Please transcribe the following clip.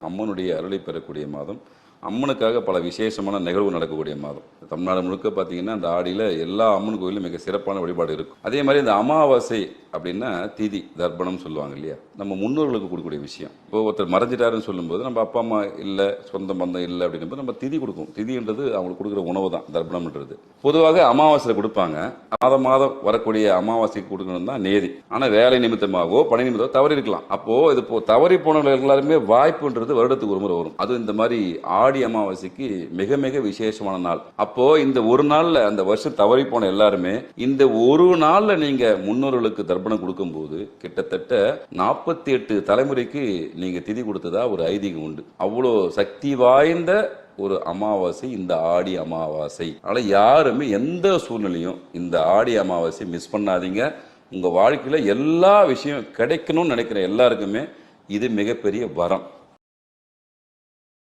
அம்மனுடைய அருளை பெறக்கூடிய மாதம், அம்மனுக்காக பல விசேஷமான நிகழ்வு நடக்கக்கூடிய மாதம். தமிழ்நாடு முழுக்க பார்த்தீங்கன்னா அந்த ஆடியில் எல்லா அம்மன் கோயிலும் மிக சிறப்பான வழிபாடு இருக்கும். அதே மாதிரி இந்த அமாவாசை அப்படின்னா திதி தர்ப்பணம் சொல்லுவாங்க இல்லையா, நம்ம முன்னோர்களுக்கு கொடுக்கக்கூடிய விஷயம். இப்போ ஒருத்தர் மறைஞ்சிட்டாருன்னு சொல்லும்போது நம்ம அப்பா அம்மா இல்லை, சொந்த பந்தம் இல்லை அப்படிங்கும்போது நம்ம திதி கொடுக்கும். திதின்றது அவங்களுக்கு கொடுக்குற உணவு தான் தர்ப்பணம்ன்றது. பொதுவாக அமாவாசையில் கொடுப்பாங்க. மாதம் வரக்கூடிய அமாவாசைக்கு கொடுக்கணும் தான் நேதி. ஆனால் வேலை நிமித்தமாகவோ பணி நிமித்தமாக தவறி இருக்கலாம். அப்போ இது தவறி போனவர்கள் எல்லாருமே வாய்ப்புன்றது வருடத்துக்கு ஒரு முறை வரும். அது இந்த மாதிரி ஆடி அமாவாசைக்கு மிக மிக விசேஷமான நாள். அப்போ இந்த ஒரு நாள்ல அந்த வருஷம் தவறி போன எல்லாருமே இந்த ஒரு நாள்ல நீங்க முன்னோர்களுக்கு தர்ப்பணம் கொடுக்கும் போது கிட்டத்தட்ட 48 தலைமுறைக்கு நீங்க திதி கொடுத்ததா ஒரு ஐதீகம் உண்டு. அவ்வளோ சக்தி வாய்ந்த ஒரு அமாவாசை இந்த ஆடி அமாவாசை. அதனால யாருமே எந்த சூழ்நிலையும் இந்த ஆடி அமாவாசை மிஸ் பண்ணாதீங்க. உங்க வாழ்க்கையில எல்லா விஷயம் கிடைக்கணும்னு நினைக்கிற எல்லாருக்குமே இது மிகப்பெரிய வரம்.